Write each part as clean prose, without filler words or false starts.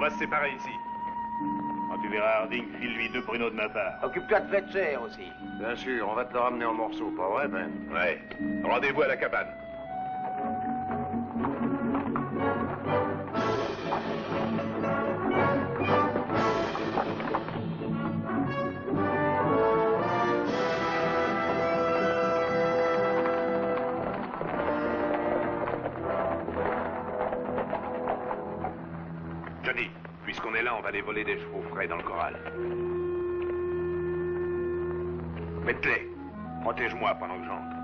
On va se séparer ici. Quand tu verras Harding, file-lui 2 pruneaux de ma part. Occupe-toi de Fletcher aussi. Bien sûr, on va te le ramener en morceaux, pas vrai, Ben? Ouais. Rendez-vous à la cabane. Johnny, puisqu'on est là, on va aller voler des chevaux frais dans le corral. Mets-les. Protège-moi pendant que j'entre.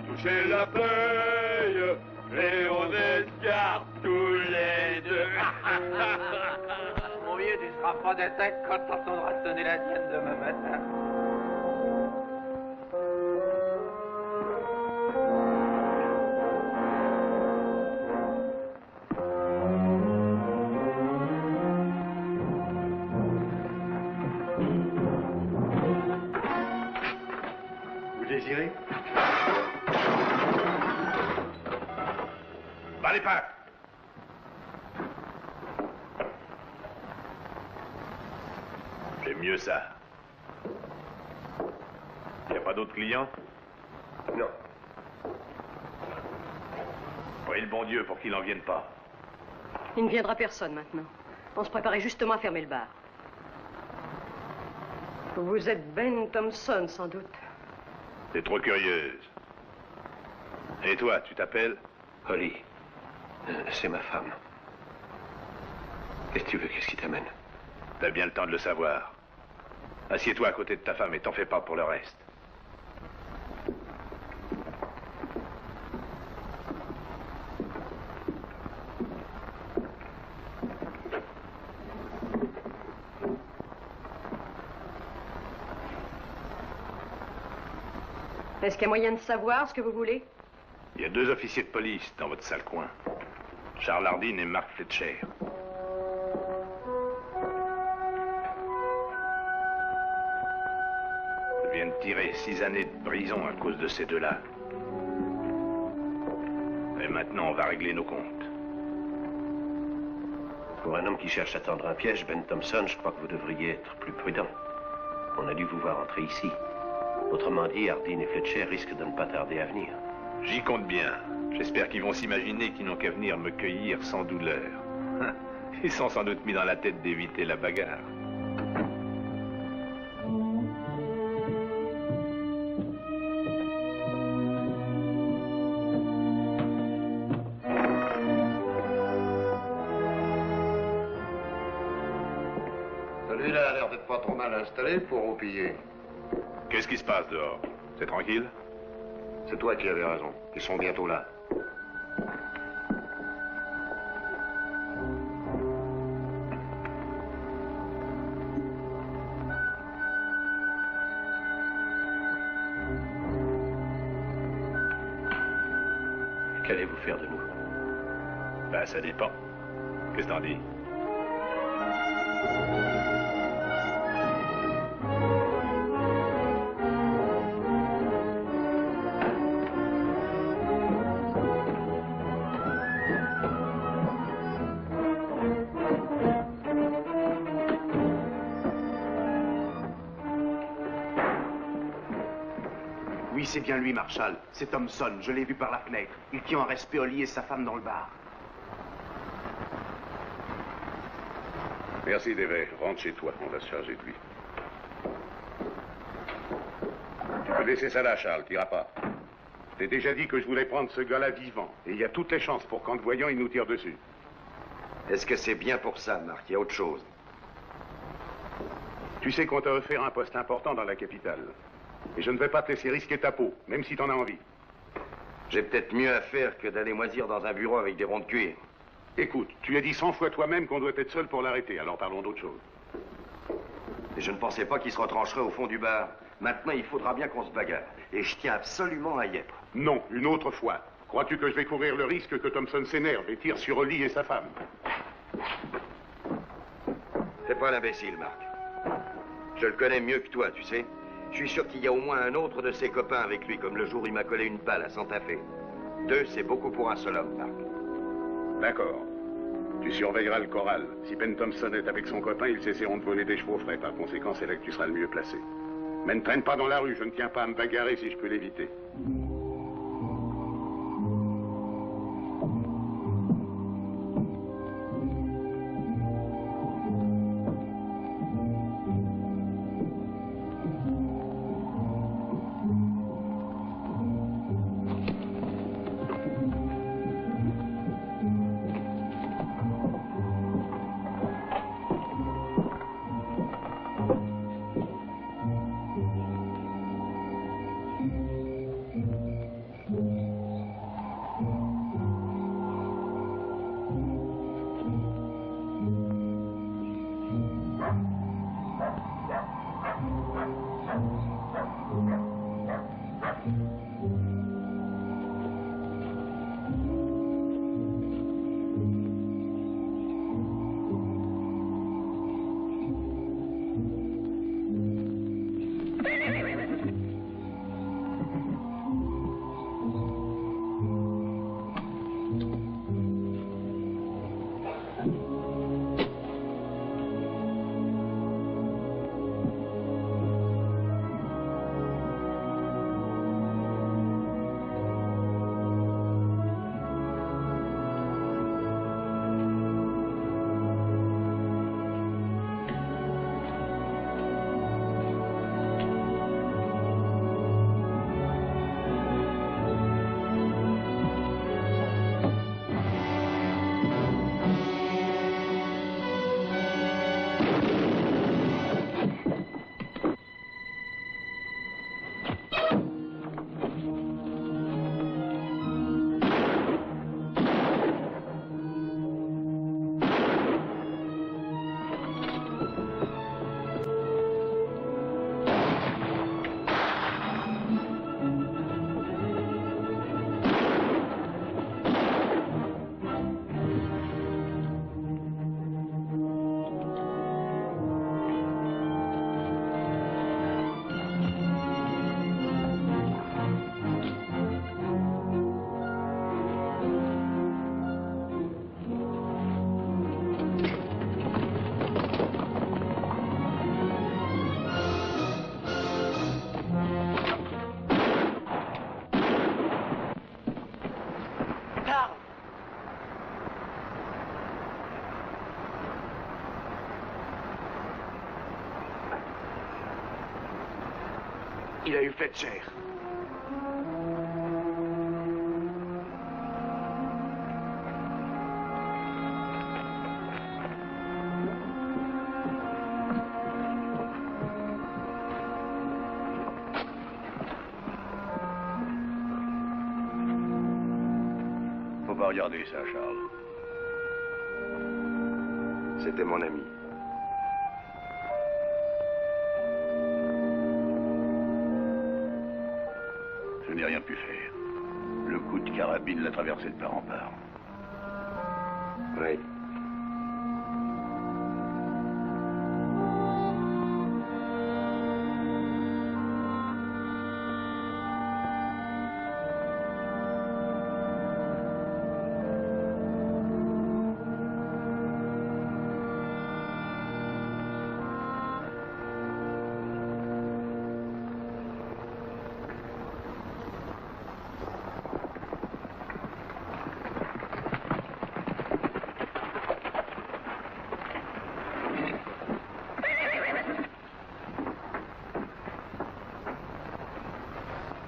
Toucher la paye et on escarpe tous les deux. Mon vieux, tu seras pas de tête quand t'entendras sonner la tienne demain matin. Vous désirez? Va les pas. J'aime mieux ça. Y a pas d'autres clients? Non. Prie le bon Dieu pour qu'il n'en vienne pas. Il ne viendra personne maintenant. On se préparait justement à fermer le bar. Vous êtes Ben Thompson, sans doute. T'es trop curieuse. Et toi, tu t'appelles? Holly, c'est ma femme. Qu'est-ce que tu veux? Qu'est-ce qui t'amène? T'as bien le temps de le savoir. Assieds-toi à côté de ta femme et t'en fais pas pour le reste. Est-ce qu'il y a moyen de savoir ce que vous voulez? Il y a 2 officiers de police dans votre sale coin. Charles Hardin et Mark Fletcher. Je viens de tirer 6 années de prison à cause de ces 2-là. Et maintenant, on va régler nos comptes. Pour un homme qui cherche à tendre un piège, Ben Thompson, je crois que vous devriez être plus prudent. On a dû vous voir entrer ici. Autrement dit, Hardin et Fletcher risquent de ne pas tarder à venir. J'y compte bien. J'espère qu'ils vont s'imaginer qu'ils n'ont qu'à venir me cueillir sans douleur. Ils sont sans doute mis dans la tête d'éviter la bagarre. Celui-là a l'air d'être pas trop mal installé pour roupiller. Qu'est-ce qui se passe dehors? C'est tranquille? C'est toi qui avais raison. Ils sont bientôt là. Qu'allez-vous faire de nous? Ben, ça dépend. Qu'est-ce que t'en dis? Oui, c'est bien lui, Marshall. C'est Thompson. Je l'ai vu par la fenêtre. Il tient en respect Holly et sa femme dans le bar. Merci, Devet. Rentre chez toi. On va se charger de lui. Tu peux laisser ça là, Charles. T'iras pas. Je t'ai déjà dit que je voulais prendre ce gars-là vivant. Et il y a toutes les chances pour qu'en te voyant, il nous tire dessus. Est-ce que c'est bien pour ça, Marc? Il y a autre chose. Tu sais qu'on t'a offert un poste important dans la capitale. Et je ne vais pas te laisser risquer ta peau, même si t'en as envie. J'ai peut-être mieux à faire que d'aller moisir dans un bureau avec des ronds de cuir. Écoute, tu as dit 100 fois toi-même qu'on doit être seul pour l'arrêter, alors parlons d'autre chose. Et je ne pensais pas qu'il se retrancherait au fond du bar. Maintenant, il faudra bien qu'on se bagarre. Et je tiens absolument à y être. Non, une autre fois. Crois-tu que je vais courir le risque que Thompson s'énerve et tire sur Holly et sa femme? C'est pas l'imbécile, Marc. Je le connais mieux que toi, tu sais. Je suis sûr qu'il y a au moins un autre de ses copains avec lui, comme le jour où il m'a collé une balle à Santa Fe. 2, c'est beaucoup pour un seul homme, Marc. D'accord. Tu surveilleras le corral. Si Ben Thompson est avec son copain, ils cesseront de voler des chevaux frais. Par conséquent, c'est là que tu seras le mieux placé. Mais ne traîne pas dans la rue. Je ne tiens pas à me bagarrer si je peux l'éviter. Il a eu Fletcher. Faut pas regarder ça, Charles. C'était mon ami. Je n'ai rien pu faire. Le coup de carabine l'a traversé de part en part. Oui.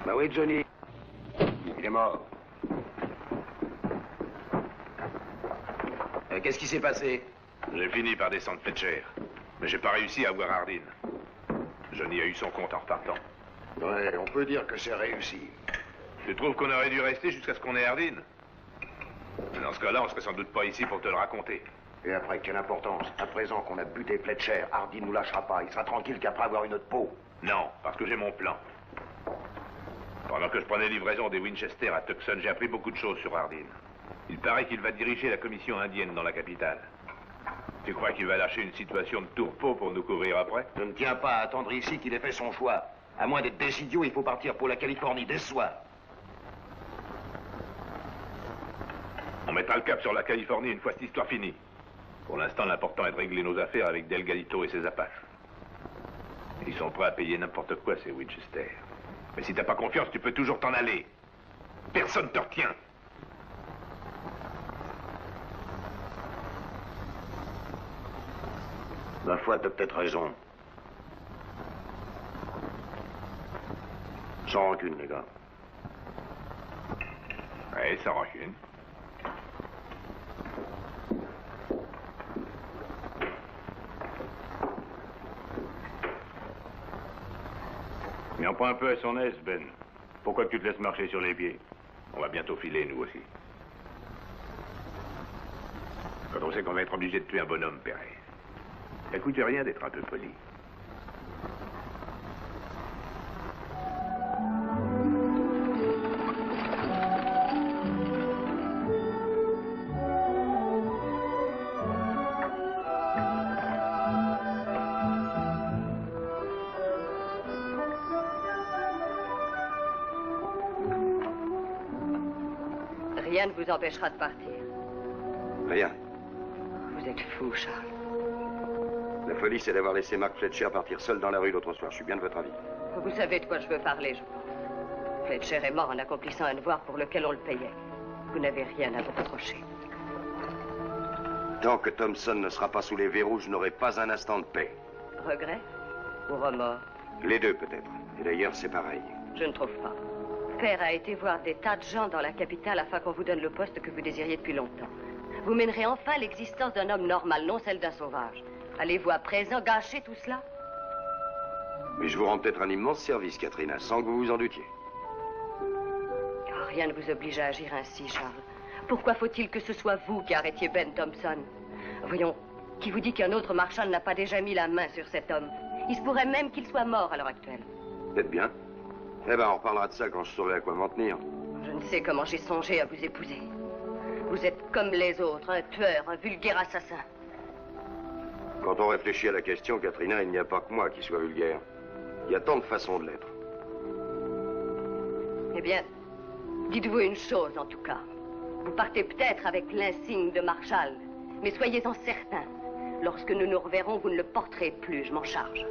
Bah oui, Johnny. Il est mort. Qu'est-ce qui s'est passé? J'ai fini par descendre Fletcher, mais j'ai pas réussi à voir Hardin. Johnny a eu son compte en repartant. Ouais, on peut dire que c'est réussi. Tu trouves qu'on aurait dû rester jusqu'à ce qu'on ait Hardin? Dans ce cas-là, on serait sans doute pas ici pour te le raconter. Et après, quelle importance? À présent qu'on a buté Fletcher, Hardin nous lâchera pas. Il sera tranquille qu'après avoir une autre peau. Non, parce que j'ai mon plan. Pendant que je prenais livraison des Winchester à Tucson, j'ai appris beaucoup de choses sur Hardin. Il paraît qu'il va diriger la commission indienne dans la capitale. Tu crois qu'il va lâcher une situation de tourpeau pour nous couvrir après? Je ne tiens pas à attendre ici qu'il ait fait son choix. À moins d'être des idiots, il faut partir pour la Californie dès ce soir. On mettra le cap sur la Californie une fois cette histoire finie. Pour l'instant, l'important est de régler nos affaires avec Del Galito et ses Apaches. Ils sont prêts à payer n'importe quoi, ces Winchester. Mais si t'as pas confiance, tu peux toujours t'en aller. Personne te retient. Ma foi, t'as peut-être raison. Sans rancune, les gars. Ouais, sans rancune. Mais on prend un peu à son aise, Ben. Pourquoi que tu te laisses marcher sur les pieds? On va bientôt filer, nous aussi. Quand on sait qu'on va être obligé de tuer un bonhomme, Perret, ça coûte rien d'être un peu poli. Rien ne vous empêchera de partir. Rien. Vous êtes fou, Charles. La folie, c'est d'avoir laissé Mark Fletcher partir seul dans la rue l'autre soir. Je suis bien de votre avis. Vous savez de quoi je veux parler, je pense. Fletcher est mort en accomplissant un devoir pour lequel on le payait. Vous n'avez rien à vous reprocher. Tant que Thompson ne sera pas sous les verrous, je n'aurai pas un instant de paix. Regret ou remords? Les deux, peut-être. Et d'ailleurs, c'est pareil. Je ne trouve pas. Père a été voir des tas de gens dans la capitale afin qu'on vous donne le poste que vous désiriez depuis longtemps. Vous mènerez enfin l'existence d'un homme normal, non celle d'un sauvage. Allez-vous à présent gâcher tout cela? Mais je vous rends peut-être un immense service, Katrina, sans que vous vous en doutiez. Oh, rien ne vous oblige à agir ainsi, Charles. Pourquoi faut-il que ce soit vous qui arrêtiez Ben Thompson? Voyons, qui vous dit qu'un autre marchand n'a pas déjà mis la main sur cet homme? Il se pourrait même qu'il soit mort à l'heure actuelle. Peut-être bien. Eh ben, on reparlera de ça quand je saurai à quoi m'en tenir. Je ne sais comment j'ai songé à vous épouser. Vous êtes comme les autres, un tueur, un vulgaire assassin. Quand on réfléchit à la question, Katrina, il n'y a pas que moi qui soit vulgaire. Il y a tant de façons de l'être. Eh bien, dites-vous une chose en tout cas. Vous partez peut-être avec l'insigne de Marshall, mais soyez-en certain. Lorsque nous nous reverrons, vous ne le porterez plus, je m'en charge.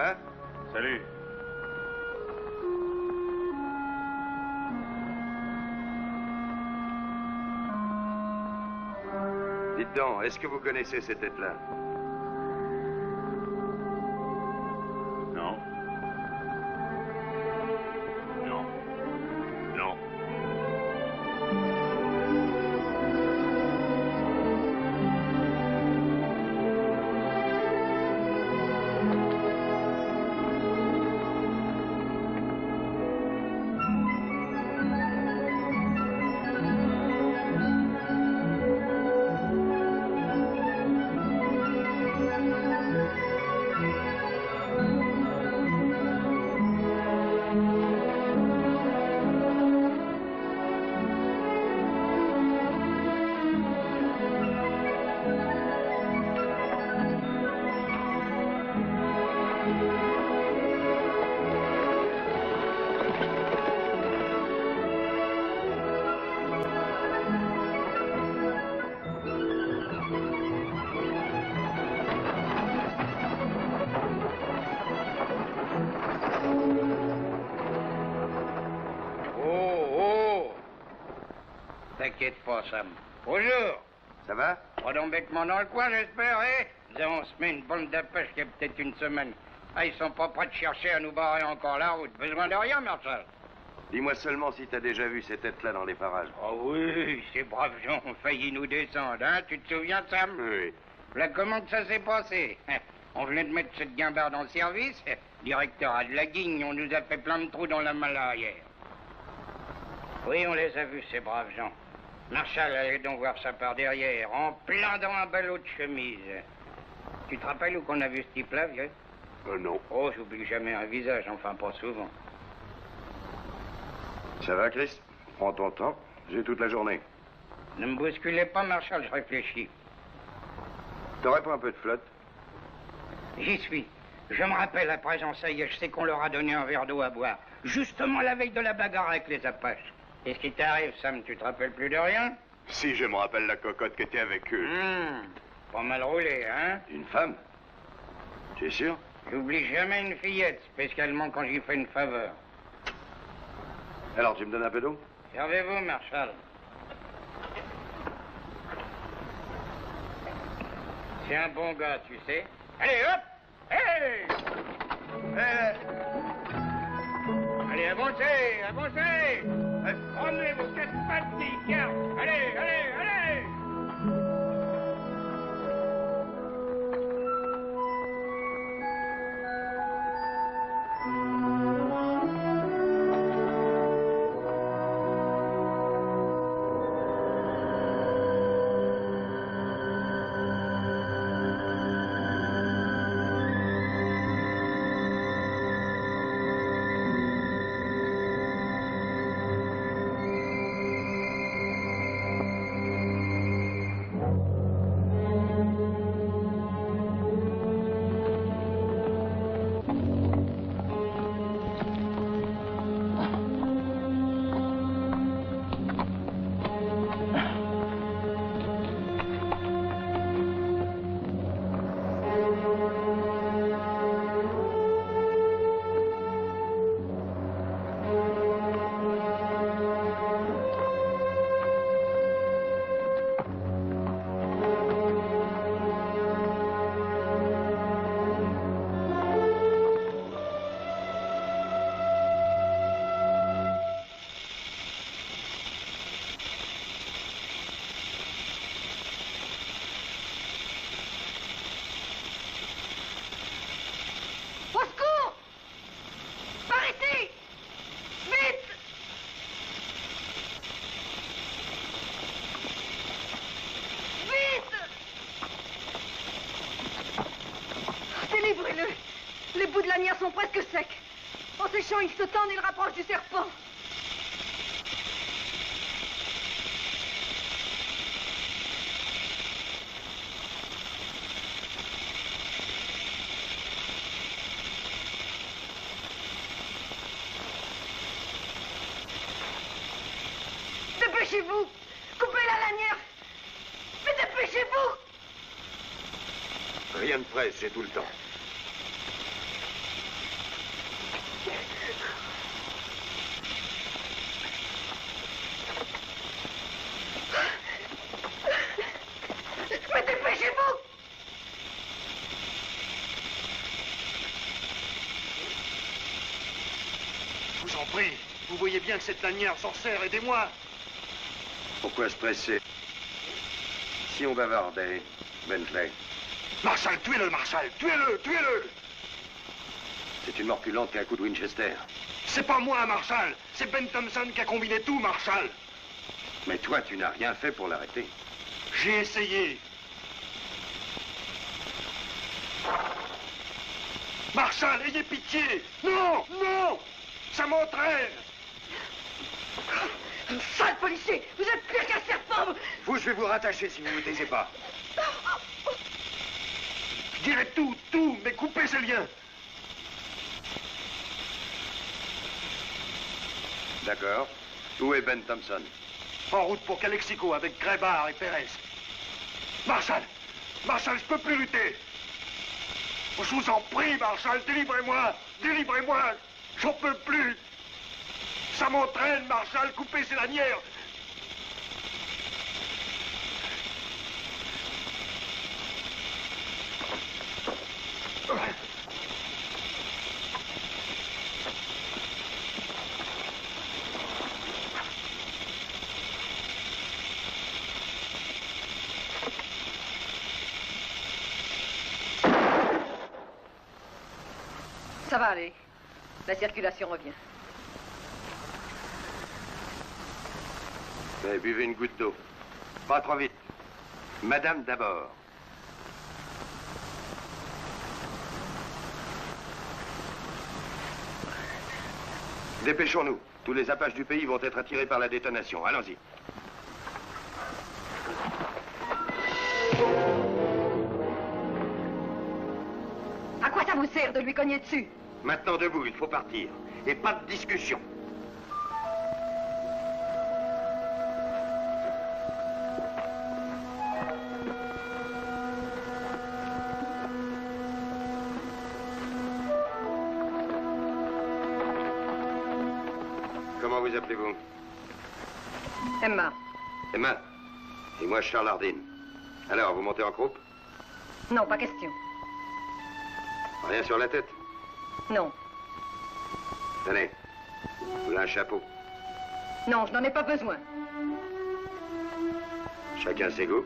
va? Salut. Dites donc, est-ce que vous connaissez ces têtes-là? Non. Non. Non. T'inquiète pas, Sam. Bonjour. Ça va? Pas d'embêtement dans le coin, j'espère, hein? On se met une bande de pêche qui a peut-être une semaine. Ah, ils sont pas prêts de chercher à nous barrer encore la route. Besoin de rien, Marshal. Dis-moi seulement si t'as déjà vu ces têtes-là dans les parages. Oh oui, ces braves gens ont failli nous descendre, hein? Tu te souviens, Sam? Oui. Là, comment que ça s'est passé? On venait de mettre cette guimbarde en service. Directeur a de la guigne, on nous a fait plein de trous dans la malle arrière. Oui, on les a vus, ces braves gens. Marshal allait donc voir ça par derrière, en plein dans un ballot de chemise. Tu te rappelles où qu'on a vu ce type-là, vieux? Non. Oh, j'oublie jamais un visage, enfin pas souvent. Ça va, Chris? Prends ton temps. J'ai toute la journée. Ne me bousculez pas, Marshal, je réfléchis. T'aurais pas un peu de flotte? J'y suis. Je me rappelle à présent, ça y est, je sais qu'on leur a donné un verre d'eau à boire. Justement la veille de la bagarre avec les Apaches. Qu'est-ce qui t'arrive, Sam? Tu te rappelles plus de rien? Si, je me rappelle la cocotte qui était avec eux. Pas mal roulé, hein? Une femme? Tu es sûr? J'oublie jamais une fillette, spécialement quand j'y fais une faveur. Alors, tu me donnes un peu d'eau? Servez-vous, Marshal. C'est un bon gars, tu sais. Allez, hop! Hey! Allez, avancez, avancez! Promenez vos quatre pattes, tiens! Allez, allez, allez! Les bouts de lanière sont presque secs. En séchant, ils se tendent et ils rapprochent du serpent. Dépêchez-vous! Coupez la lanière! Mais dépêchez-vous! Rien de presse, j'ai tout le temps. bien que cette lanière sorcière, aidez-moi. Pourquoi stresser? Si on bavardait, Bentley. Marshall, tuez-le, Marshall, tuez-le, tuez-le. C'est une mort plus lente qu'un coup de Winchester. C'est pas moi, Marshall. C'est Ben Thompson qui a combiné tout, Marshall. Mais toi, tu n'as rien fait pour l'arrêter. J'ai essayé. Marshall, ayez pitié. Non, non. Ça m'entraîne. Sale policier! Vous êtes pire qu'un serpent! Vous, je vais vous rattacher si vous ne vous taisez pas. Je dirai tout, mais coupez ces liens. D'accord. Où est Ben Thompson? En route pour Calexico avec Graybar et Perez. Marshall! Marshall, je peux plus lutter! Je vous en prie, Marshall, délivrez-moi! Délivrez-moi! J'en peux plus! Ça m'entraîne, Marshall, coupez ces lanières! Ça va aller. La circulation revient. Mais buvez une goutte d'eau. Pas trop vite. Madame d'abord. Dépêchons-nous. Tous les Apaches du pays vont être attirés par la détonation. Allons-y. À quoi ça vous sert de lui cogner dessus? Maintenant debout, il faut partir. Et pas de discussion. Comment vous appelez-vous? Emma. Emma. Et moi, Charles Hardin. Alors, vous montez en croupe? Non, pas question. Rien sur la tête? Non. Tenez. Vous voulez un chapeau? Non, je n'en ai pas besoin. Chacun ses goûts.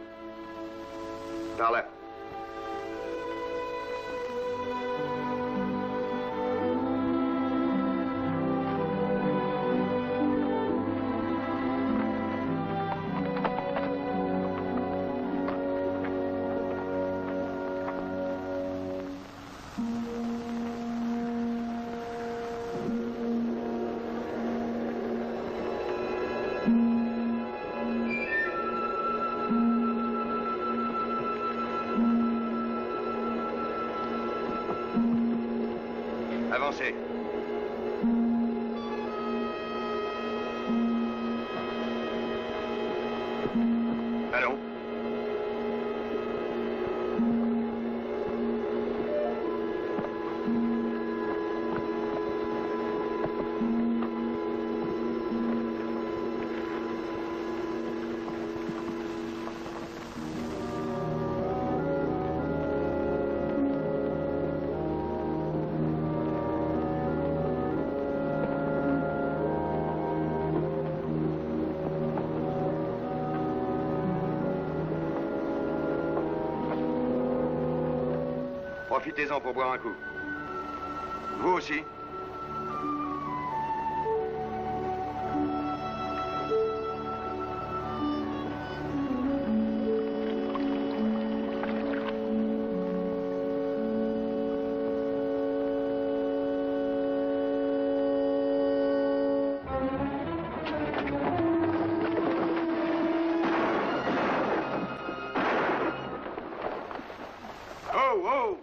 Par là. Avancez. Allons. Profitez-en pour boire un coup. Vous aussi. Oh, oh!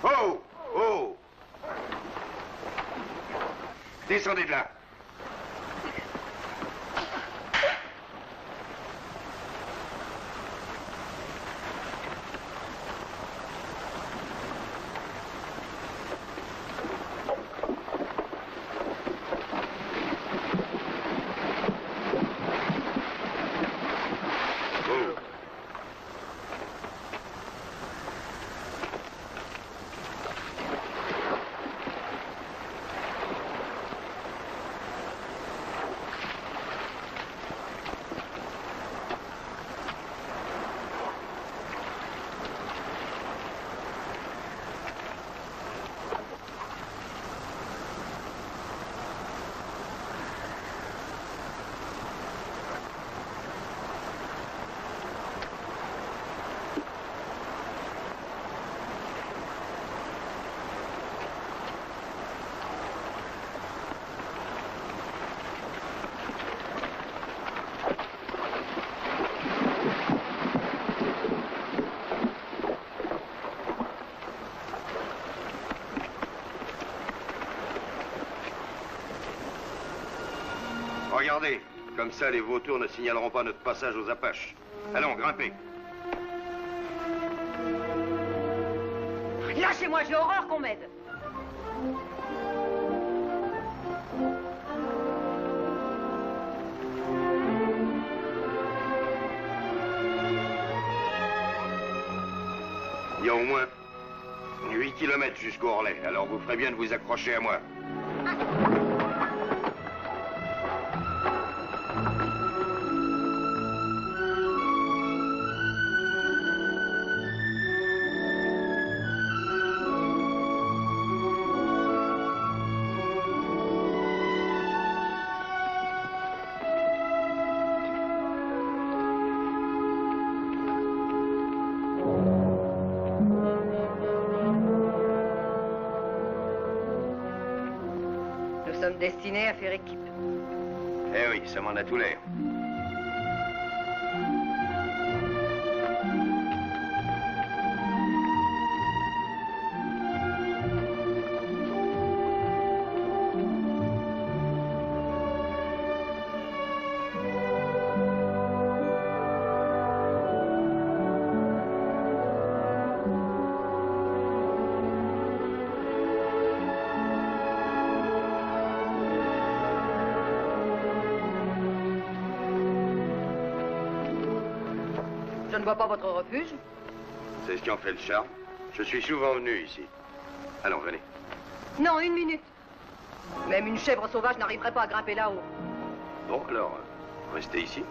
Oh! Oh! Descendez de là. Oh! Regardez, comme ça, les vautours ne signaleront pas notre passage aux Apaches. Allons, grimpez. Lâchez-moi, j'ai horreur qu'on m'aide. Il y a au moins 8 kilomètres jusqu'au Orlais, alors vous ferez bien de vous accrocher à moi. Nous sommes destinés à faire équipe. Eh oui, ça m'en a tout l'air. Je ne vois pas votre refuge. C'est ce qui en fait le charme. Je suis souvent venu ici. Allons, venez. Non, 1 minute. Même une chèvre sauvage n'arriverait pas à grimper là-haut. Bon, alors, restez ici.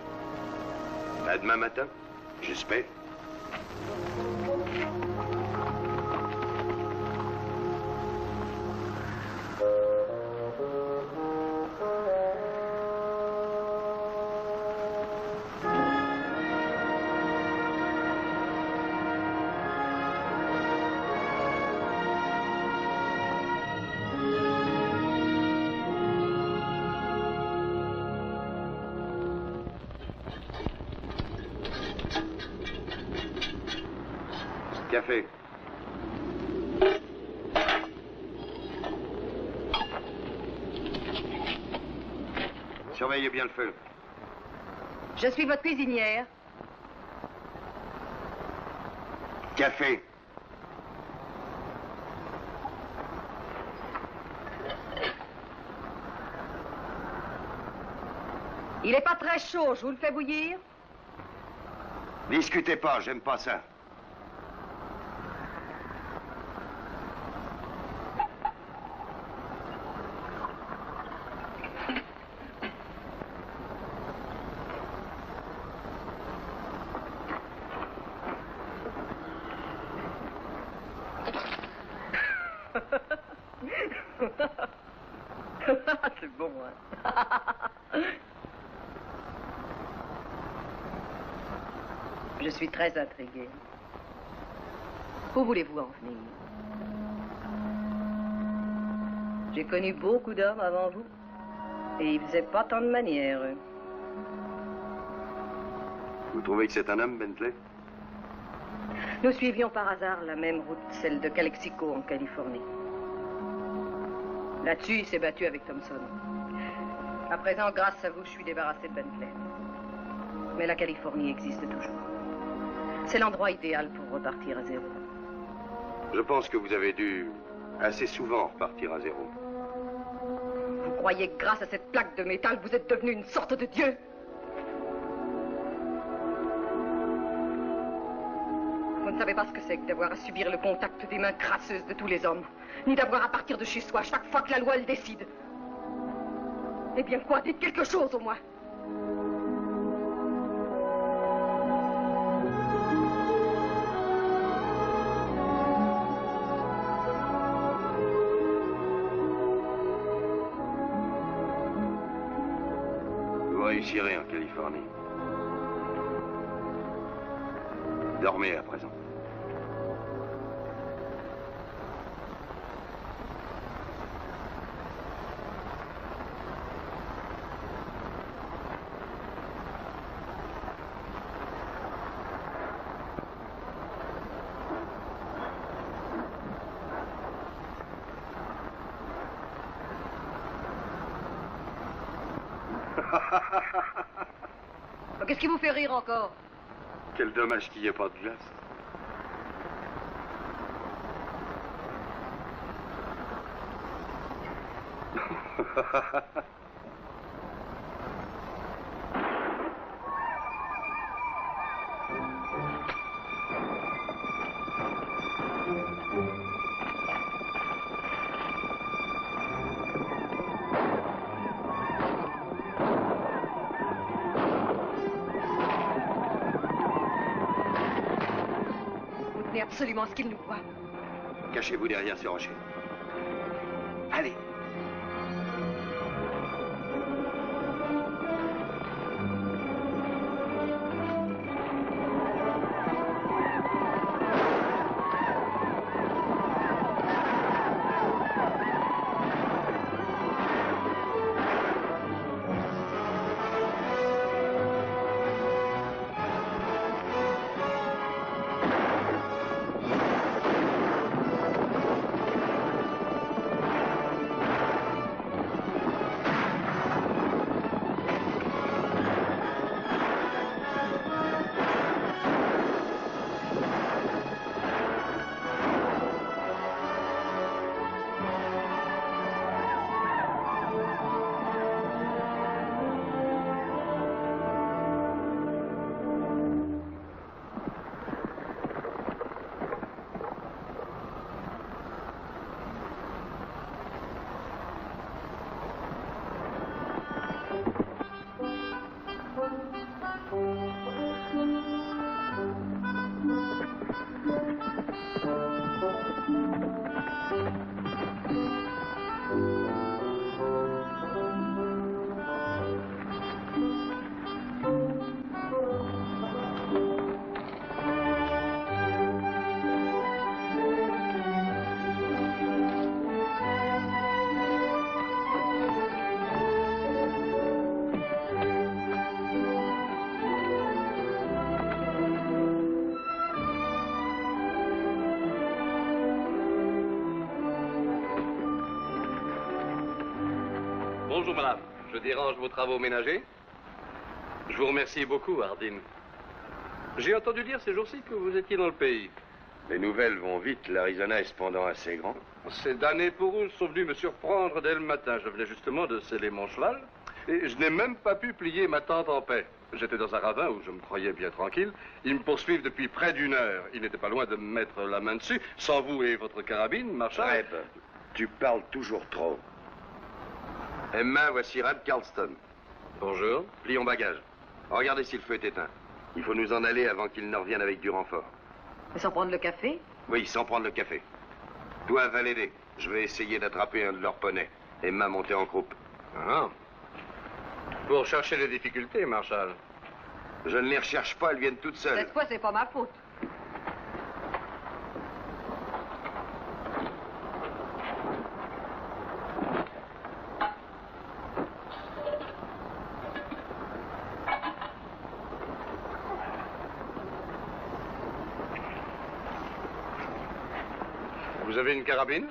À demain matin, j'espère. Café. Surveillez bien le feu. Je suis votre cuisinière. Café. Il n'est pas très chaud, je vous le fais bouillir. Discutez pas, j'aime pas ça. C'est bon, hein. Je suis très intriguée. Où voulez-vous en venir? J'ai connu beaucoup d'hommes avant vous, et ils faisaient pas tant de manières, eux. Vous trouvez que c'est un homme, Bentley? Nous suivions par hasard la même route, celle de Calexico, en Californie. Là-dessus, il s'est battu avec Thompson. À présent, grâce à vous, je suis débarrassé de Bentley. Mais la Californie existe toujours. C'est l'endroit idéal pour repartir à zéro. Je pense que vous avez dû assez souvent repartir à zéro. Vous croyez que grâce à cette plaque de métal, vous êtes devenu une sorte de dieu? Vous ne savez pas ce que c'est que d'avoir à subir le contact des mains crasseuses de tous les hommes, ni d'avoir à partir de chez soi chaque fois que la loi le décide. Eh bien quoi, dites quelque chose au moins. Vous réussirez en Californie. Dormez à présent. Qu'est-ce qui vous fait rire encore? Quel dommage qu'il n'y ait pas de glace. Vous tenez absolument ce qu'il nous voit. Cachez-vous derrière ces rochers. Allez. Bonjour, madame. Je dérange vos travaux ménagers? Je vous remercie beaucoup, Hardin. J'ai entendu dire ces jours-ci que vous étiez dans le pays. Les nouvelles vont vite. L'Arizona est cependant assez grand. Ces damnés pourrouls sont venus me surprendre dès le matin. Je venais justement de sceller mon cheval et je n'ai même pas pu plier ma tente en paix. J'étais dans un ravin où je me croyais bien tranquille. Ils me poursuivent depuis près d'une heure. Ils n'étaient pas loin de me mettre la main dessus. Sans vous et votre carabine, Marshal. Reb, tu parles toujours trop. Emma, voici Reb Carlston. Bonjour. Plions bagage. Regardez si le feu est éteint. Il faut nous en aller avant qu'ils ne reviennent avec du renfort. Mais sans prendre le café? Oui, sans prendre le café. Toi, va l'aider. Je vais essayer d'attraper un de leurs poneys. Emma, montez en croupe. Ah. Pour chercher les difficultés, Marshal. Je ne les recherche pas, elles viennent toutes seules. Cette fois, c'est pas ma faute. Vous avez une carabine?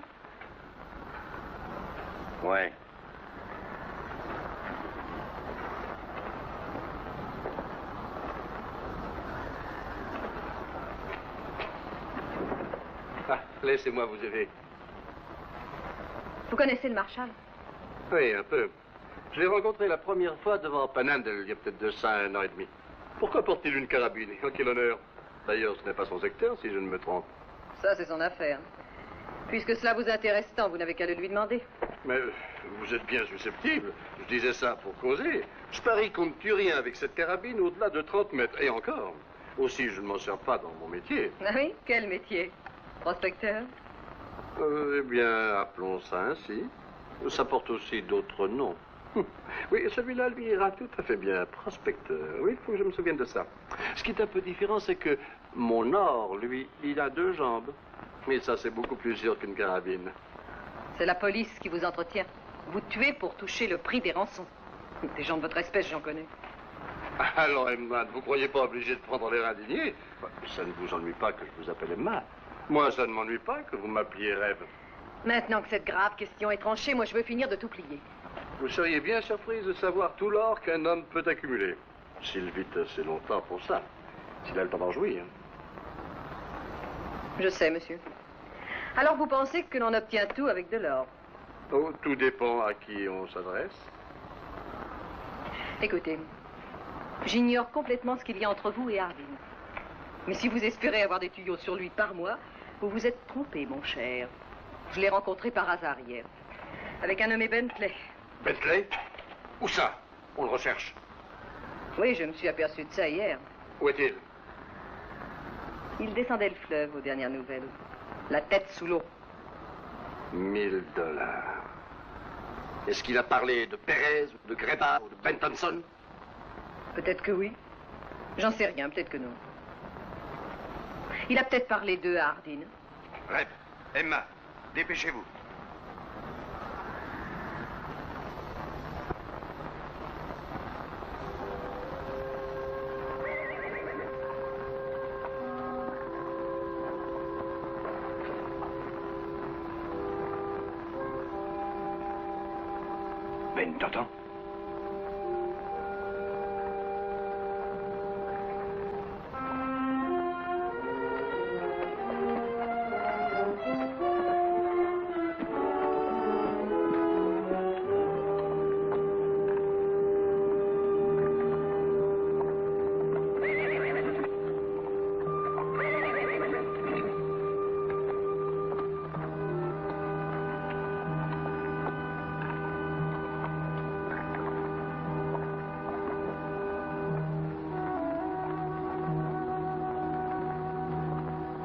Ouais. Ah, laissez-moi vous aider. Vous connaissez le Marshal? Oui, un peu. Je l'ai rencontré la première fois devant Panhandle, il y a peut-être de ça 1 an et demi. Pourquoi porte-t-il une carabine? En quel honneur? D'ailleurs, ce n'est pas son secteur, si je ne me trompe. Ça, c'est son affaire. Puisque cela vous intéresse tant, vous n'avez qu'à le lui demander. Mais vous êtes bien susceptible. Je disais ça pour causer. Je parie qu'on ne tue rien avec cette carabine au-delà de 30 mètres. Et encore. Aussi, je ne m'en sers pas dans mon métier. Ah oui? Quel métier? Prospecteur? Eh bien, appelons ça ainsi. Ça porte aussi d'autres noms. Oui, celui-là, lui, ira tout à fait bien. Prospecteur. Oui, il faut que je me souvienne de ça. Ce qui est un peu différent, c'est que mon or, lui, il a 2 jambes. Mais ça, c'est beaucoup plus sûr qu'une carabine. C'est la police qui vous entretient. Vous tuez pour toucher le prix des rançons. Des gens de votre espèce, j'en connais. Alors, Emma, vous croyez pas obligé de prendre l'air indigné? Ça ne vous ennuie pas que je vous appelle Emma. Moi, ça ne m'ennuie pas que vous m'appeliez Rêve. Maintenant que cette grave question est tranchée, moi, je veux finir de tout plier. Vous seriez bien surprise de savoir tout l'or qu'un homme peut accumuler. S'il vit assez longtemps pour ça. S'il a le temps d'en jouir. Je sais, monsieur. Alors vous pensez que l'on obtient tout avec de l'or? Oh, tout dépend à qui on s'adresse. Écoutez, j'ignore complètement ce qu'il y a entre vous et Hardin. Mais si vous espérez avoir des tuyaux sur lui par mois, vous vous êtes trompé, mon cher. Je l'ai rencontré par hasard hier, avec un nommé Bentley. Bentley? Où ça? On le recherche. Oui, je me suis aperçu de ça hier. Où est-il? Il descendait le fleuve aux dernières nouvelles, la tête sous l'eau. 1000 $. Est-ce qu'il a parlé de Perez, de Greba ou de Ben Thompson? Peut-être que oui. J'en sais rien, peut-être que non. Il a peut-être parlé d'eux à Hardin. Rep, Emma, dépêchez-vous. Ben, t'entends?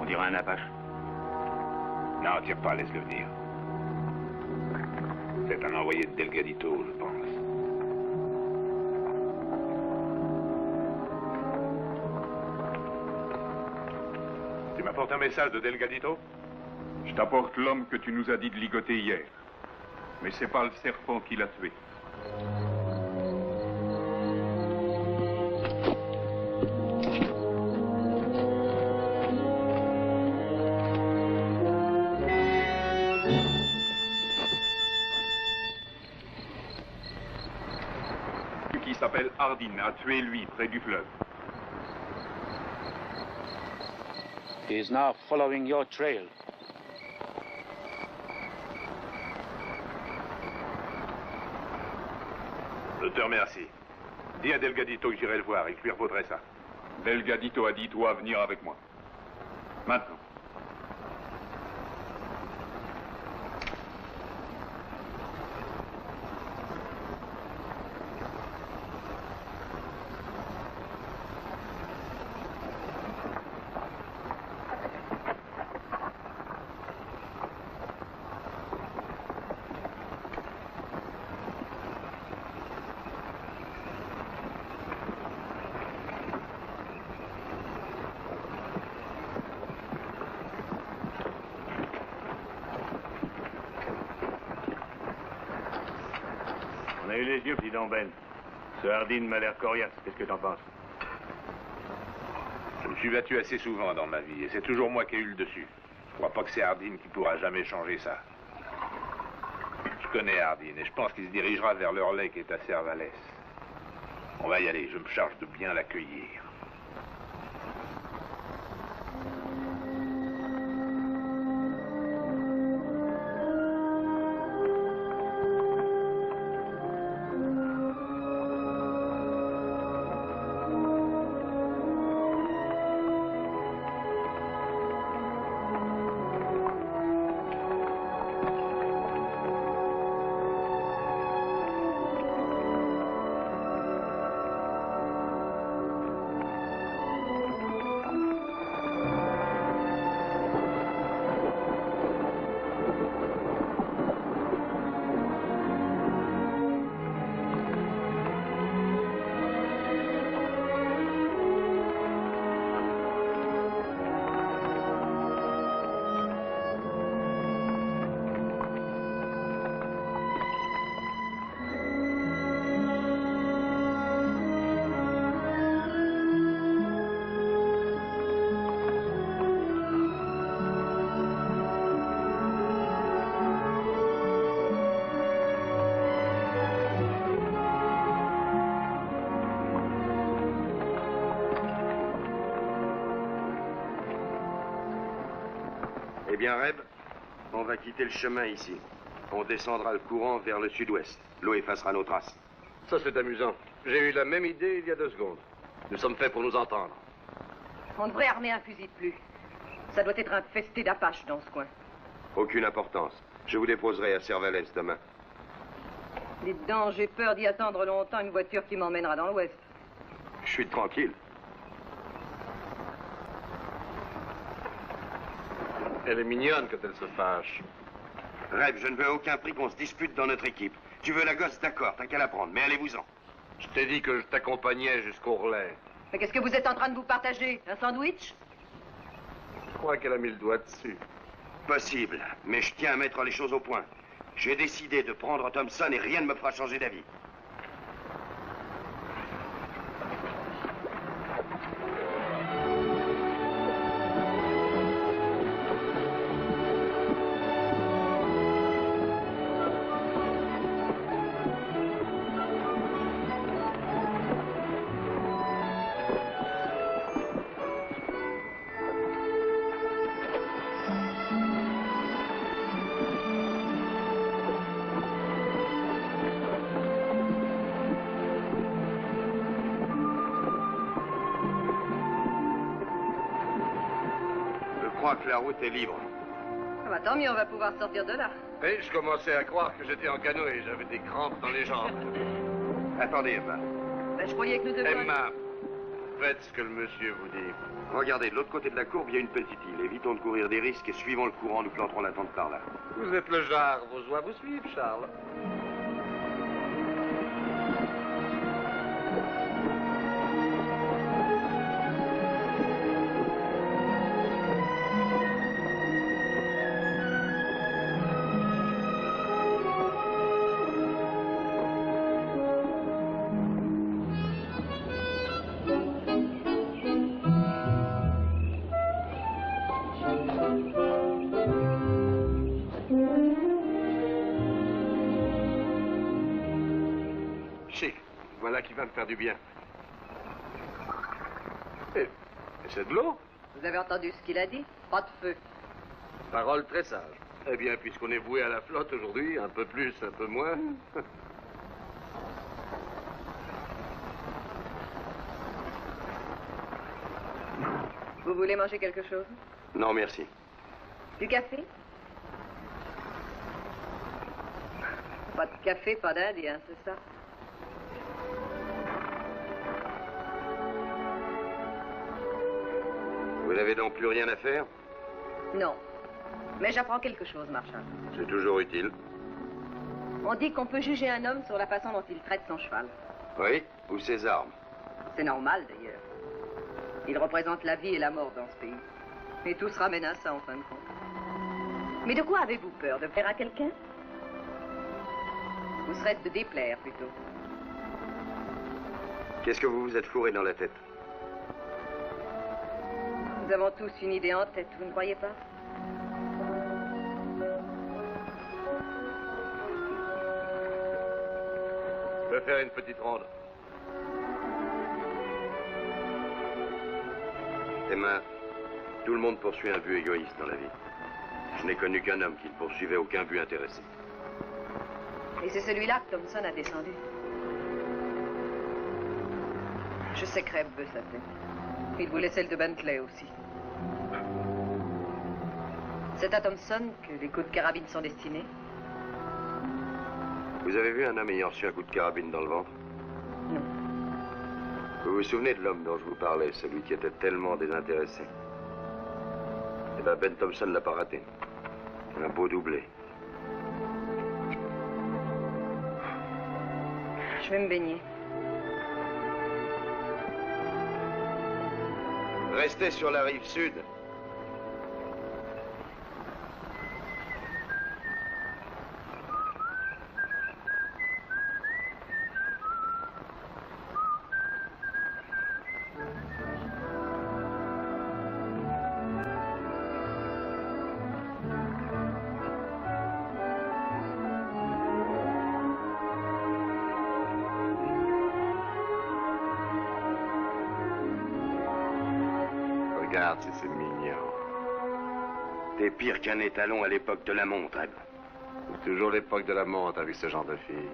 On dirait un Apache. Non, tire pas, laisse-le venir. C'est un envoyé de Delgadito, je pense. Tu m'apportes un message de Delgadito? Je t'apporte l'homme que tu nous as dit de ligoter hier. Mais c'est pas le serpent qui l'a tué. Qui s'appelle Hardin a tué lui près du fleuve. He is now following your trail. Je te remercie. Dis à Delgadito que j'irai le voir et que je lui revaudrai ça. Delgadito a dit toi venir avec moi. Maintenant. On a eu les yeux, président Ben. Ce Hardin m'a l'air coriace. Qu'est-ce que t'en penses? Je me suis battu assez souvent dans ma vie et c'est toujours moi qui ai eu le dessus. Je crois pas que c'est Hardin qui pourra jamais changer ça. Je connais Hardin et je pense qu'il se dirigera vers l'Hurley qui est à Servalès. On va y aller, je me charge de bien l'accueillir. bien, Reb? On va quitter le chemin ici. On descendra le courant vers le sud-ouest. L'eau effacera nos traces. Ça, c'est amusant. J'ai eu la même idée il y a 2 secondes. Nous sommes faits pour nous entendre. On devrait armer un fusil de plus. Ça doit être infesté d'apaches dans ce coin. Aucune importance. Je vous déposerai à Cervalès demain. Dites donc, j'ai peur d'y attendre longtemps une voiture qui m'emmènera dans l'ouest. Je suis tranquille. Elle est mignonne quand elle se fâche. Reb, je ne veux à aucun prix qu'on se dispute dans notre équipe. Tu veux la gosse, d'accord, t'as qu'à la prendre, mais allez-vous-en. Je t'ai dit que je t'accompagnais jusqu'au relais. Mais qu'est-ce que vous êtes en train de vous partager? Un sandwich? Je crois qu'elle a mis le doigt dessus. Possible, mais je tiens à mettre les choses au point. J'ai décidé de prendre Thompson et rien ne me fera changer d'avis. Je crois que la route est libre. Ah bah, tant mieux, on va pouvoir sortir de là. Et je commençais à croire que j'étais en canoë. J'avais des crampes dans les jambes. Attendez, Emma. Ben, je croyais que nous devions... Emma, faites ce que le monsieur vous dit. Regardez, de l'autre côté de la courbe, il y a une petite île. Évitons de courir des risques et suivons le courant, nous planterons la tente par là. Vous êtes le genre, vos oies vous suivent, Charles. Voilà qui va me faire du bien. Et c'est de l'eau. Vous avez entendu ce qu'il a dit? Pas de feu. Parole très sage. Eh bien, puisqu'on est voué à la flotte aujourd'hui, un peu plus, un peu moins. Vous voulez manger quelque chose? Non, merci. Du café? Pas de café, pas d'Indien, c'est ça? Vous n'avez donc plus rien à faire? Non. Mais j'apprends quelque chose, Marshal. C'est toujours utile. On dit qu'on peut juger un homme sur la façon dont il traite son cheval. Oui, ou ses armes. C'est normal, d'ailleurs. Il représente la vie et la mort dans ce pays. Et tout se ramène à ça, en fin de compte. Mais de quoi avez-vous peur? De plaire à quelqu'un? Ou serait-ce de déplaire, plutôt? Qu'est-ce que vous vous êtes fourré dans la tête? Nous avons tous une idée en tête, vous ne croyez pas? Je vais faire une petite ronde. Emma, tout le monde poursuit un but égoïste dans la vie. Je n'ai connu qu'un homme qui ne poursuivait aucun but intéressé. Et c'est celui-là que Thompson a descendu. Je sais que Reb veut sa tête. Il voulait celle de Bentley aussi. C'est à Thompson que les coups de carabine sont destinés. Vous avez vu un homme ayant reçu un coup de carabine dans le ventre? Non. Vous vous souvenez de l'homme dont je vous parlais, celui qui était tellement désintéressé? Eh bien, Ben Thompson l'a pas raté. Un beau doublé. Je vais me baigner. Restez sur la rive sud. Regarde si c'est mignon. T'es pire qu'un étalon à l'époque de la montre, Eb. Toujours l'époque de la montre avec ce genre de fille.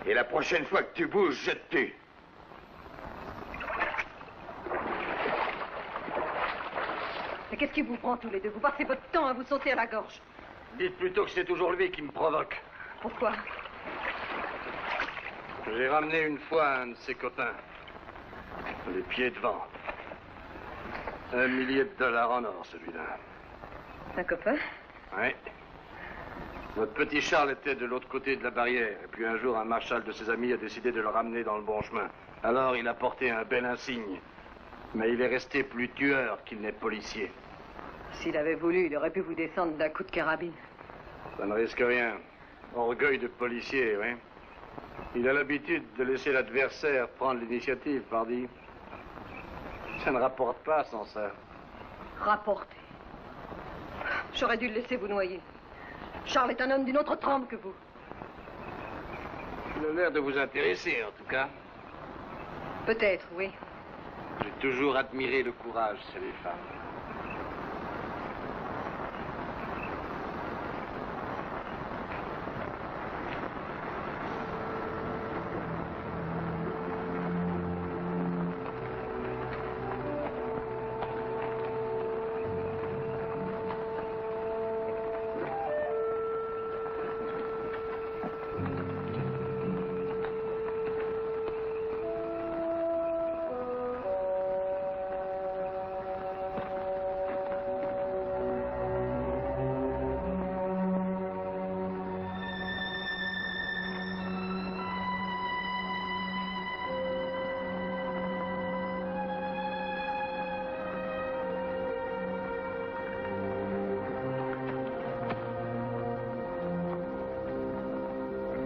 Et la prochaine fois que tu bouges, je te tue. Mais qu'est-ce qui vous prend tous les deux? Vous passez votre temps à vous sauter à la gorge. Dites plutôt que c'est toujours lui qui me provoque. Pourquoi? J'ai ramené une fois un de ses copains. Les pieds devant. $1 millier en or, celui-là. Un copain? Oui. Notre petit Charles était de l'autre côté de la barrière. Et puis un jour, un marshal de ses amis a décidé de le ramener dans le bon chemin. Alors, il a porté un bel insigne. Mais il est resté plus tueur qu'il n'est policier. S'il avait voulu, il aurait pu vous descendre d'un coup de carabine. Ça ne risque rien. Orgueil de policier, oui. Il a l'habitude de laisser l'adversaire prendre l'initiative, pardi. Ça ne rapporte pas sans ça. Rapporter. J'aurais dû le laisser vous noyer. Charles est un homme d'une autre trempe que vous. Il a l'air de vous intéresser, en tout cas. Peut-être, oui. J'ai toujours admiré le courage chez les femmes.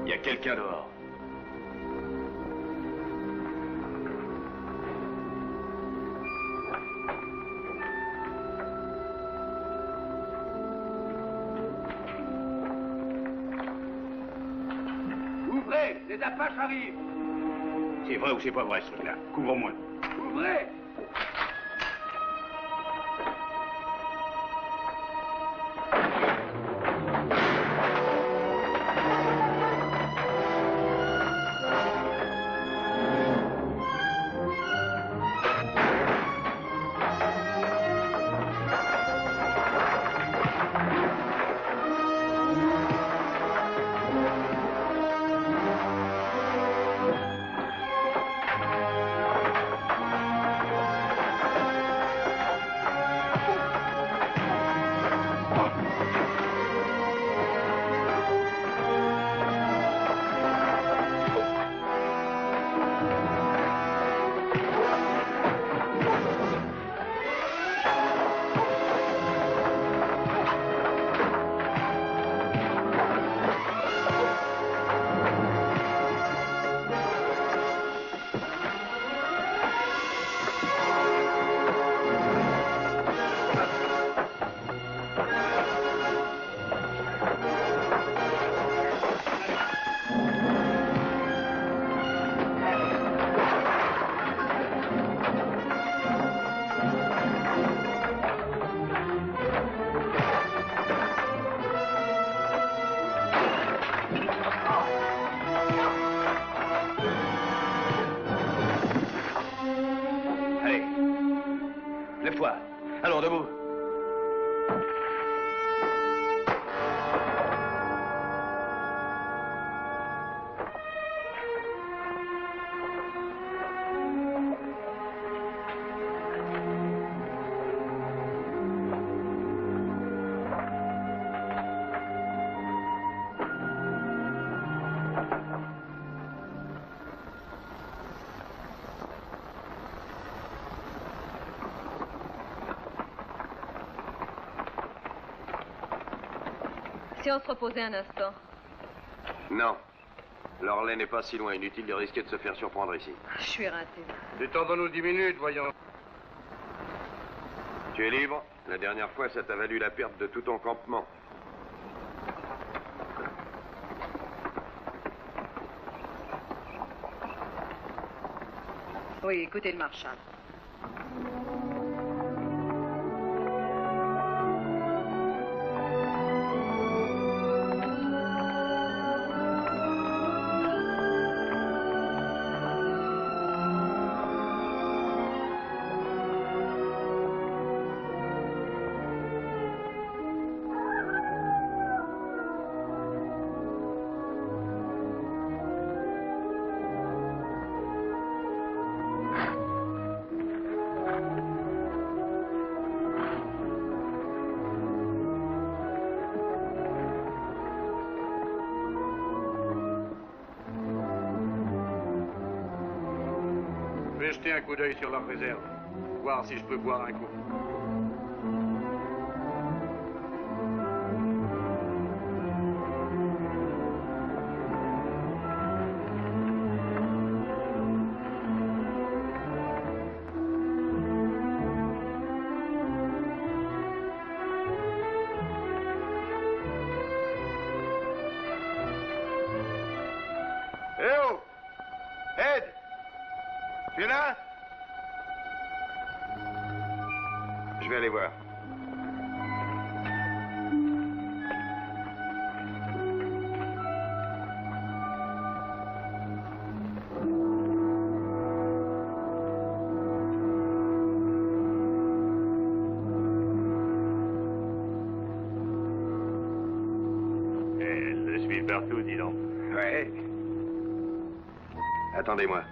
Il y a quelqu'un dehors. Ouvrez, les Apaches arrivent. C'est vrai ou c'est pas vrai, ce truc-là? Couvre-moi. Ouvrez. Si on se reposait un instant. Non. L'Orlais n'est pas si loin. Inutile de risquer de se faire surprendre ici. Je suis rincée. Détendons-nous 10 minutes, voyons. Tu es libre? La dernière fois, ça t'a valu la perte de tout ton campement. Oui, écoutez le marshal. Je vais jeter un coup d'œil sur leur réserve. Voir si je peux boire un coup. Eh oh! Ed! Tu es là? Je vais aller voir. Elle le suit partout, dis donc. Ouais. Attendez-moi.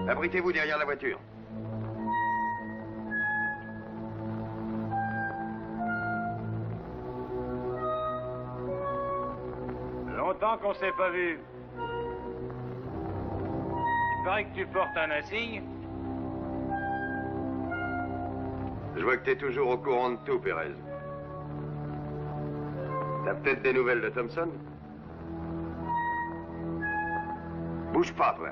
Abritez-vous derrière la voiture. Longtemps qu'on s'est pas vu. Il paraît que tu portes un insigne. Je vois que t'es toujours au courant de tout, Pérez. T'as peut-être des nouvelles de Thompson? Bouge pas, toi.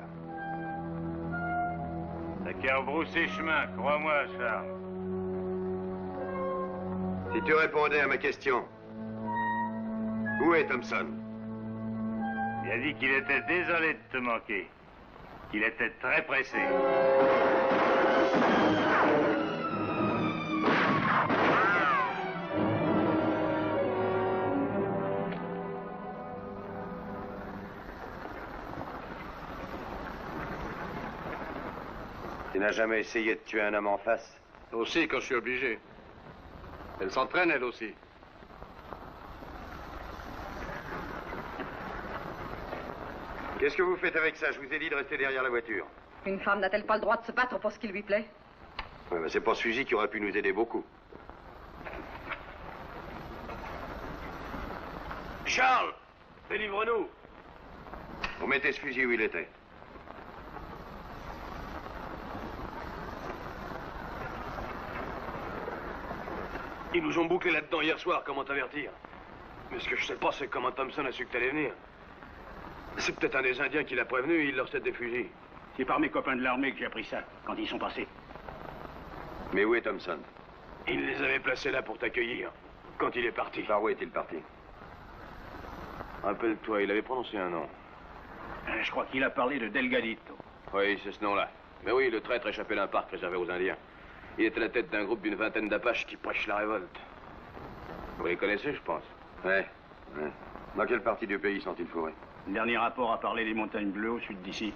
T'as qu'à rebrousser chemin, crois-moi, Charles. Si tu répondais à ma question, où est Thompson? Il a dit qu'il était désolé de te manquer. Qu'il était très pressé. Tu n'as jamais essayé de tuer un homme en face? Aussi, quand je suis obligé. Elle s'entraîne, elle aussi. Qu'est-ce que vous faites avec ça? Je vous ai dit de rester derrière la voiture. Une femme n'a-t-elle pas le droit de se battre pour ce qui lui plaît? Ouais, c'est pas ce fusil qui aurait pu nous aider beaucoup. Charles, délivre-nous. Vous mettez ce fusil où il était. Ils nous ont bouclé là-dedans hier soir, comment t'avertir? Mais ce que je sais pas, c'est comment Thompson a su que t'allais venir. C'est peut-être un des Indiens qui l'a prévenu et il leur cède des fusils. C'est par mes copains de l'armée que j'ai appris ça, quand ils sont passés. Mais où est Thompson? Il les avait placés là pour t'accueillir, quand il est parti. Par où est-il parti? Rappelle-toi, il avait prononcé un nom. Je crois qu'il a parlé de Delgadito. Oui, c'est ce nom-là. Mais oui, le traître échappé d'un parc réservé aux Indiens. Il est à la tête d'un groupe d'une vingtaine d'Apaches qui prêchent la révolte. Vous les connaissez, je pense. Ouais. Dans quelle partie du pays sont-ils fourrés? Le dernier rapport a parlé des montagnes bleues au sud d'ici.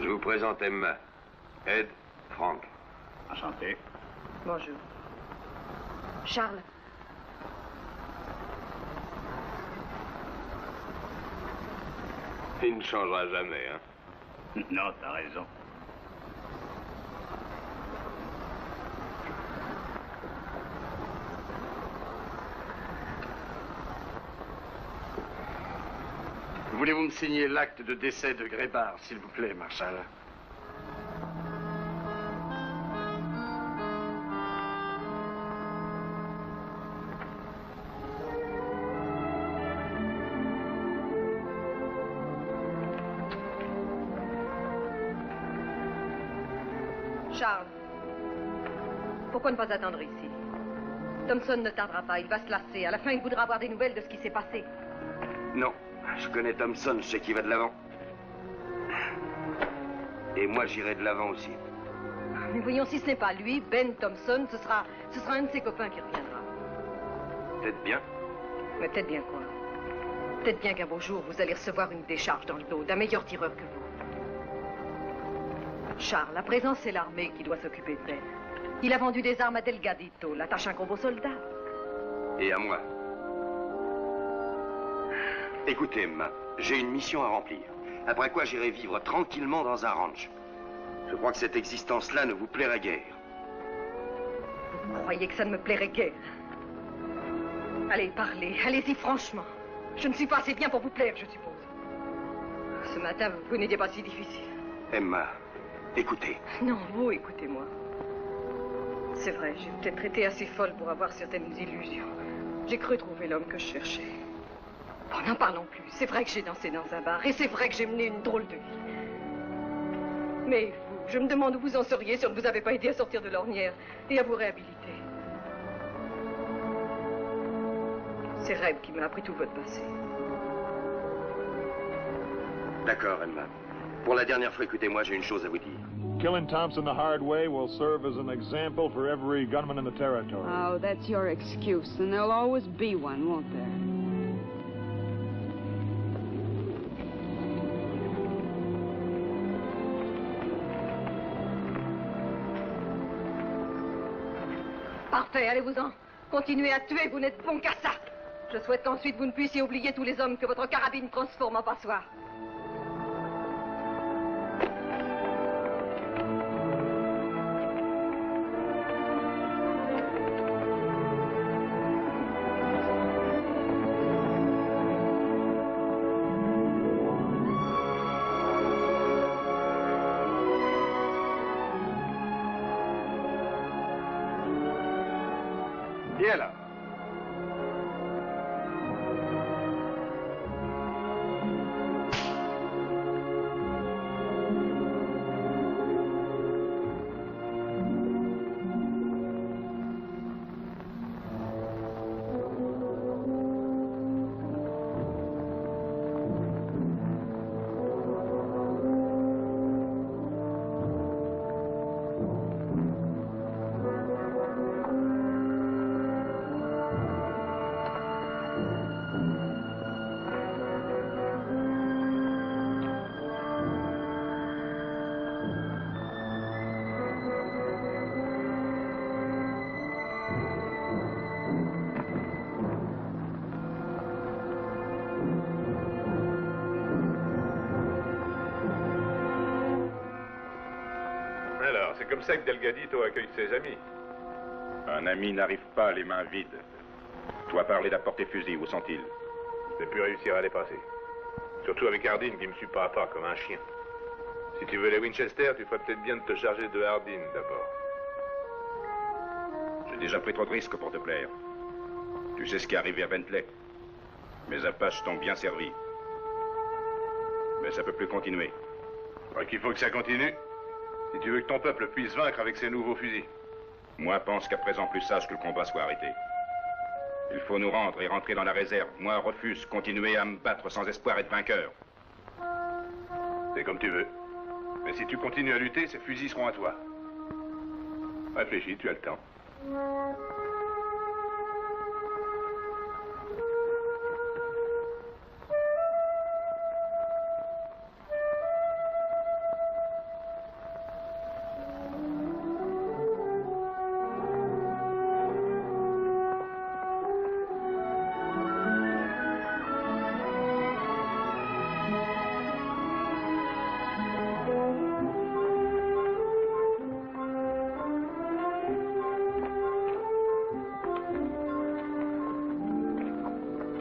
Je vous présente Emma. Ed, Frank. Enchanté. Bonjour. Charles. Il ne changera jamais, hein? Non, t'as raison. Voulez-vous me signer l'acte de décès de Grébard, s'il vous plaît, Marshal? Charles, pourquoi ne pas attendre ici? Thompson ne tardera pas, il va se lasser. À la fin, il voudra avoir des nouvelles de ce qui s'est passé. Non, je connais Thompson, je sais qu'il va de l'avant. Et moi, j'irai de l'avant aussi. Mais voyons, si ce n'est pas lui, Ben Thompson, ce sera un de ses copains qui reviendra. Peut-être bien. Mais peut-être bien quoi? Peut-être bien qu'un beau jour, vous allez recevoir une décharge dans le dos d'un meilleur tireur que vous. Charles, à présent, c'est l'armée qui doit s'occuper de Ben. Il a vendu des armes à Delgadito, l'attache un gros soldat. Et à moi. Écoutez, Emma, j'ai une mission à remplir. Après quoi, j'irai vivre tranquillement dans un ranch. Je crois que cette existence-là ne vous plairait guère. Vous croyez que ça ne me plairait guère? Allez, parlez, allez-y franchement. Je ne suis pas assez bien pour vous plaire, je suppose. Ce matin, vous n'étiez pas si difficile. Emma, écoutez. Non, vous, écoutez-moi. C'est vrai, j'ai peut-être été assez folle pour avoir certaines illusions. J'ai cru trouver l'homme que je cherchais. Oh, n'en parlons plus. C'est vrai que j'ai dansé dans un bar et c'est vrai que j'ai mené une drôle de vie. Mais vous, je me demande où vous en seriez si on ne vous avait pas aidé à sortir de l'ornière et à vous réhabiliter. C'est Reb qui m'a appris tout votre passé. D'accord, Emma. Pour la dernière fois, écoutez-moi, j'ai une chose à vous dire. Killing Thompson the hard way will serve as an example for every gunman in the territory. Oh, that's your excuse, and there'll always be one, won't there? Parfait, allez-vous-en. Continuez à tuer, vous n'êtes bon qu'à ça. Je souhaite qu'ensuite vous ne puissiez oublier tous les hommes que votre carabine transforme en passoire. Viens là. Alors, c'est comme ça que Delgadito accueille ses amis. Un ami n'arrive pas les mains vides. Toi parler d'apporter fusil, où sont-ils? Je vais plus réussir à les passer. Surtout avec Hardin qui me suit pas à pas comme un chien. Si tu veux les Winchester, tu ferais peut-être bien de te charger de Hardin d'abord. J'ai déjà pris trop de risques pour te plaire. Tu sais ce qui est arrivé à Bentley. Mes Apaches t'ont bien servi. Mais ça peut plus continuer. Je crois qu'il faut que ça continue. Si tu veux que ton peuple puisse vaincre avec ses nouveaux fusils. Moi pense qu'à présent plus sage que le combat soit arrêté. Il faut nous rendre et rentrer dans la réserve. Moi refuse continuer à me battre sans espoir d'être vainqueur. C'est comme tu veux. Mais si tu continues à lutter, ces fusils seront à toi. Réfléchis, tu as le temps.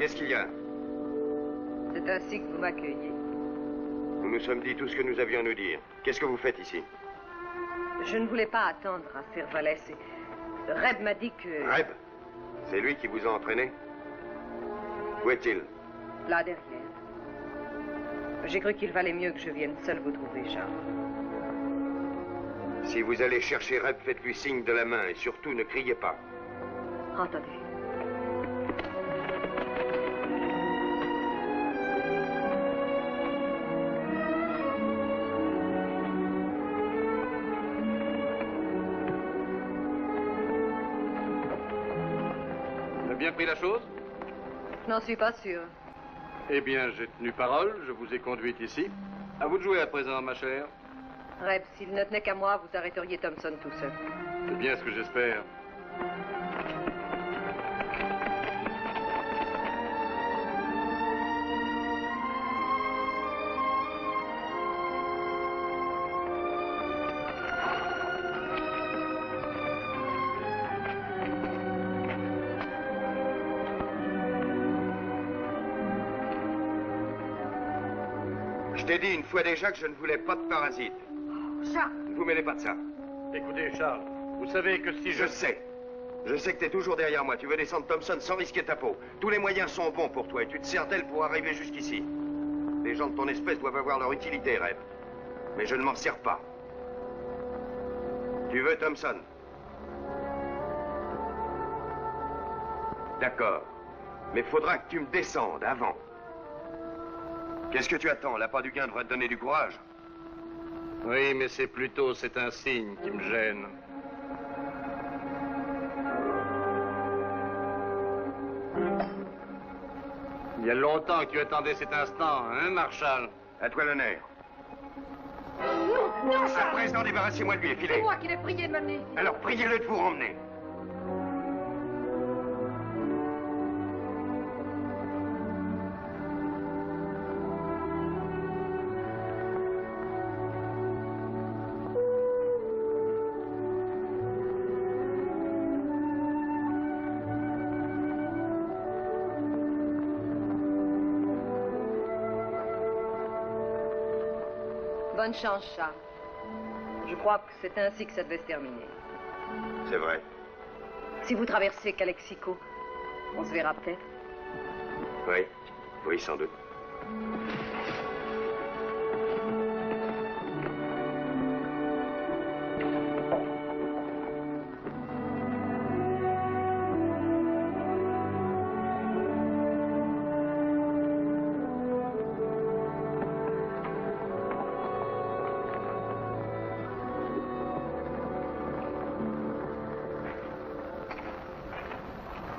Qu'est-ce qu'il y a? C'est c'est ainsi que vous m'accueillez. Nous nous sommes dit tout ce que nous avions à nous dire. Qu'est-ce que vous faites ici? Je ne voulais pas attendre à Servalès. Reb m'a dit que... Reb? C'est lui qui vous a entraîné? Où est-il? Là derrière. J'ai cru qu'il valait mieux que je vienne seul vous trouver, Charles. Si vous allez chercher Reb, faites-lui signe de la main et surtout ne criez pas. Entendu. Tu as bien pris la chose? Je n'en suis pas sûre. Eh bien, j'ai tenu parole, je vous ai conduite ici. À vous de jouer à présent, ma chère. Reb, s'il ne tenait qu'à moi, vous arrêteriez Thompson tout seul. C'est bien ce que j'espère. Je t'ai dit une fois déjà que je ne voulais pas de parasites. Charles! Ne vous mêlez pas de ça. Écoutez, Charles, vous savez que si Je sais. Je sais que t'es toujours derrière moi. Tu veux descendre Thompson sans risquer ta peau. Tous les moyens sont bons pour toi et tu te sers d'elle pour arriver jusqu'ici. Les gens de ton espèce doivent avoir leur utilité, Reb. Mais je ne m'en sers pas. Tu veux Thompson? D'accord. Mais faudra que tu me descendes avant. Qu'est-ce que tu attends? L'appât du gain devrait te donner du courage. Oui, mais c'est plutôt c'est un signe qui me gêne. Il y a longtemps que tu attendais cet instant, hein, Marshall? À toi l'honneur. Non, non, À Charles! présent, débarrassez-moi de lui et filez. C'est moi qui l'ai prié de m'amener. Alors priez-le de vous emmener. Bonne chance, Charles. Je crois que c'est ainsi que ça devait se terminer. C'est vrai. Si vous traversez Calexico, on se verra peut-être. Oui. Oui, sans doute.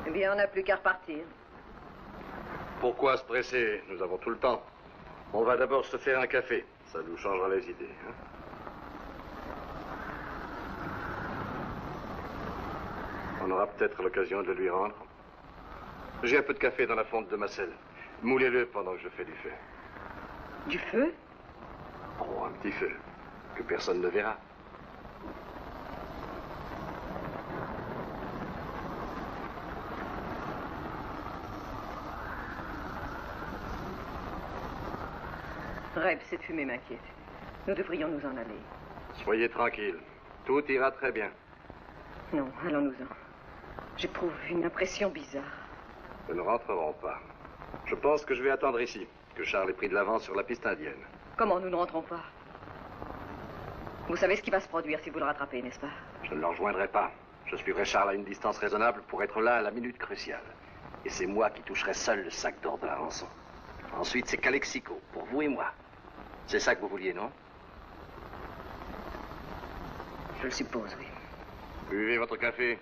Eh bien, on n'a plus qu'à repartir. Pourquoi se presser? Nous avons tout le temps. On va d'abord se faire un café. Ça nous changera les idées. Hein? On aura peut-être l'occasion de le lui rendre. J'ai un peu de café dans la fonte de ma selle. Moulez-le pendant que je fais du feu. Du feu? Oh, un petit feu. Que personne ne verra. Reb, cette fumée m'inquiète. Nous devrions nous en aller. Soyez tranquille. Tout ira très bien. Non, allons-nous-en. J'éprouve une impression bizarre. Nous ne rentrerons pas. Je pense que je vais attendre ici, que Charles ait pris de l'avance sur la piste indienne. Comment nous ne rentrons pas? Vous savez ce qui va se produire si vous le rattrapez, n'est-ce pas? Je ne le rejoindrai pas. Je suivrai Charles à une distance raisonnable pour être là à la minute cruciale. Et c'est moi qui toucherai seul le sac d'or de la rançon. Ensuite, c'est Calexico, pour vous et moi. C'est ça que vous vouliez, non? Je le suppose, oui. Buvez votre café.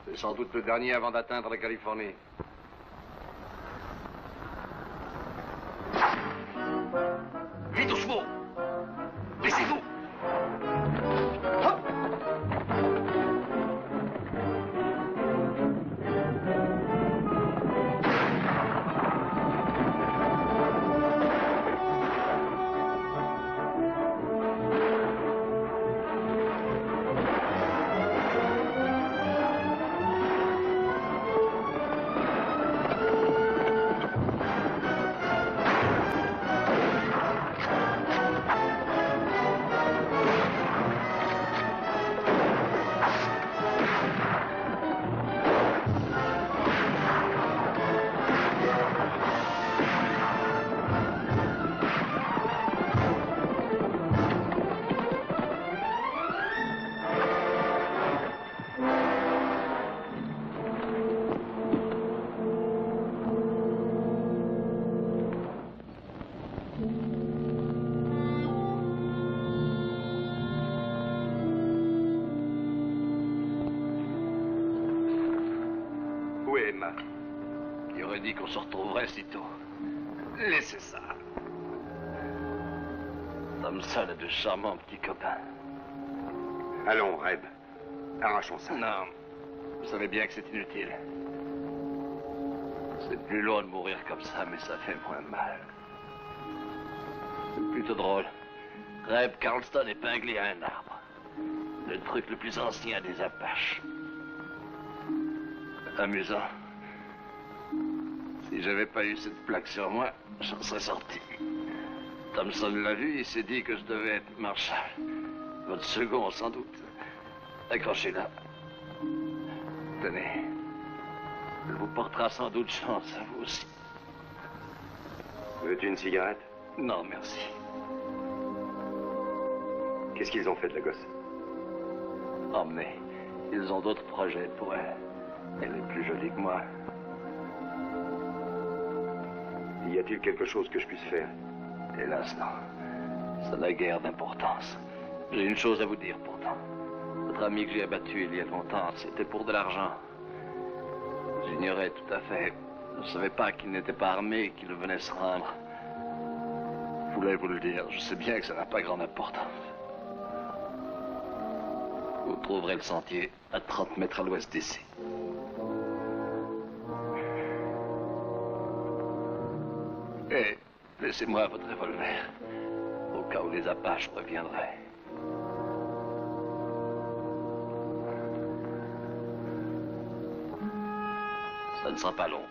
C'est sans doute le dernier avant d'atteindre la Californie. Vite aux chevaux! Laissez-vous! Emma. Qui aurait dit qu'on se retrouverait si tôt? Laissez ça. Thompson est de charmants petits copains. Allons, Reb. Arrachons ça. Non. Vous savez bien que c'est inutile. C'est plus long de mourir comme ça, mais ça fait moins mal. C'est plutôt drôle. Reb Carlston épinglé à un arbre. Le truc le plus ancien des Apaches. Amusant. Si j'avais pas eu cette plaque sur moi, j'en serais sorti. Thompson l'a vu, il s'est dit que je devais être Marshall. Votre second, sans doute. Accrochez-la. Tenez. Elle vous portera sans doute chance, à vous aussi. Veux-tu une cigarette? Non, merci. Qu'est-ce qu'ils ont fait de la gosse? Emmenez. Ils ont d'autres projets pour elle. Elle est plus jolie que moi. Y a-t-il quelque chose que je puisse faire? Hélas, non. Ça n'a guère d'importance. J'ai une chose à vous dire, pourtant. Votre ami que j'ai abattu il y a longtemps, c'était pour de l'argent. J'ignorais tout à fait. Je ne savais pas qu'il n'était pas armé et qu'il venait se rendre. Je voulais vous le dire. Je sais bien que ça n'a pas grande importance. Vous trouverez le sentier à 30 mètres à l'ouest d'ici. Et laissez-moi votre revolver, au cas où les Apaches reviendraient. Ça ne sera pas long.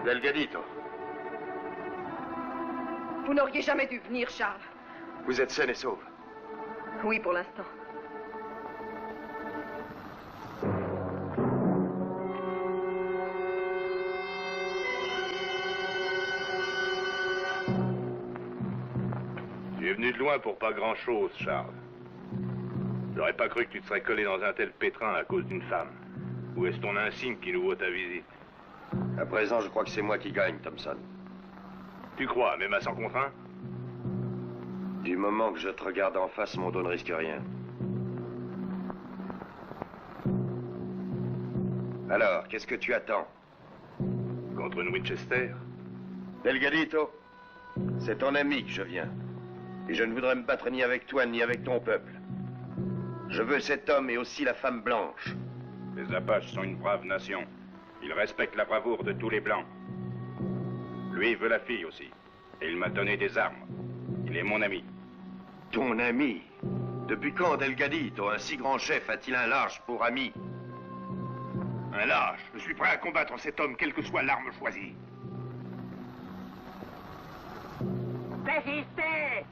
Delgadito. Vous n'auriez jamais dû venir, Charles. Vous êtes saine et sauve? Oui, pour l'instant. Tu es venu de loin pour pas grand-chose, Charles. J'aurais pas cru que tu te serais collé dans un tel pétrin à cause d'une femme. Où est-ce ton insigne qui nous vaut ta visite? À présent, je crois que c'est moi qui gagne, Thompson. Tu crois, même à 100 contre 1? Du moment que je te regarde en face, mon dos ne risque rien. Alors, qu'est-ce que tu attends? Contre une Winchester? Delgadito, c'est ton ami que je viens. Et je ne voudrais me battre ni avec toi, ni avec ton peuple. Je veux cet homme et aussi la femme blanche. Les Apaches sont une brave nation. Ils respectent la bravoure de tous les Blancs. Lui veut la fille aussi. Et il m'a donné des armes. Il est mon ami. Ton ami? Depuis quand, Delgadito, un si grand chef a-t-il un lâche pour ami? Un lâche? Je suis prêt à combattre cet homme, quelle que soit l'arme choisie. Résistez!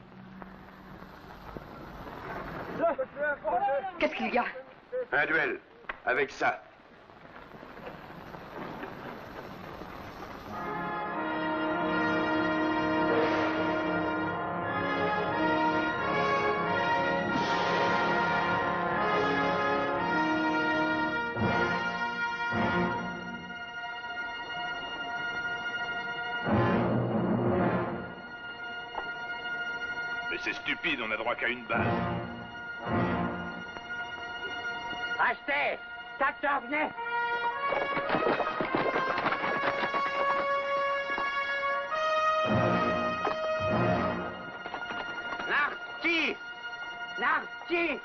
Qu'est-ce qu'il y a? Un duel. Avec ça. Mais c'est stupide, on n'a droit qu'à une balle. Restez! Tacteur, venez! Narti! Narti!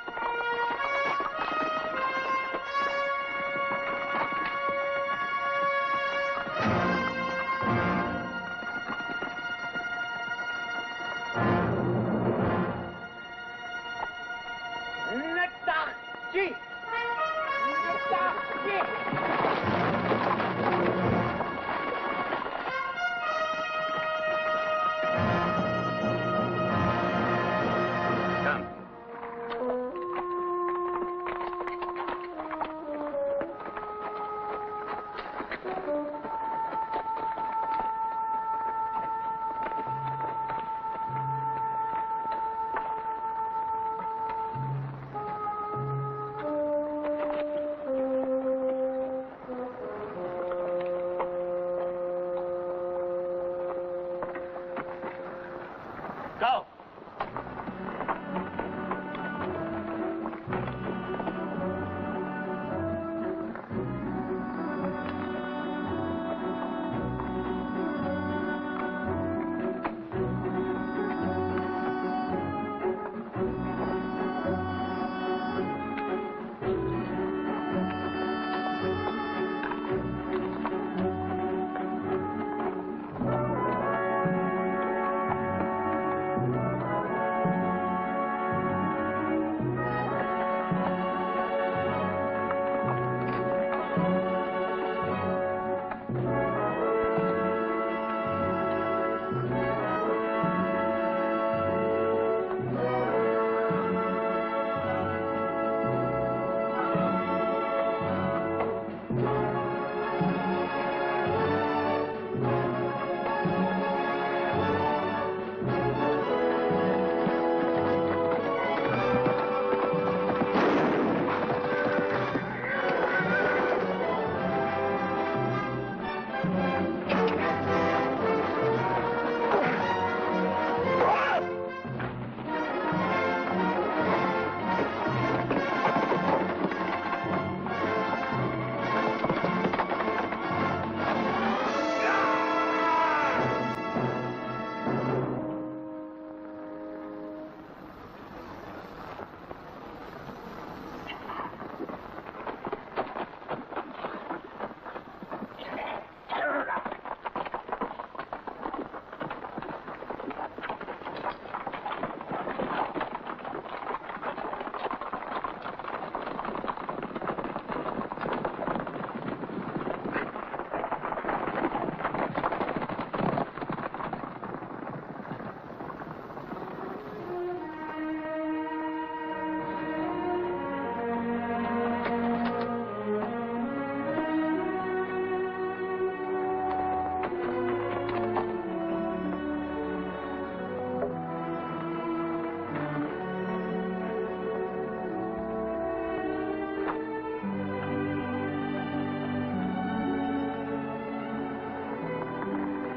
Narti! Go!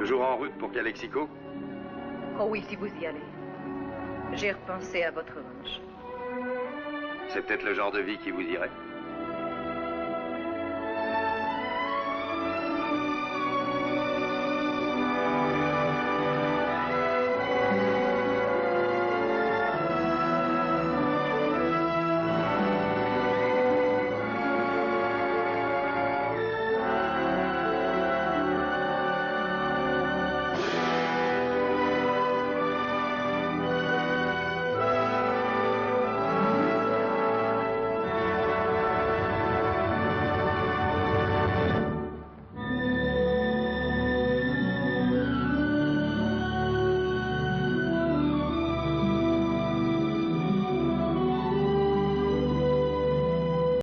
Toujours en route pour Calexico? Oh oui, si vous y allez. J'ai repensé à votre revanche. C'est peut-être le genre de vie qui vous irait.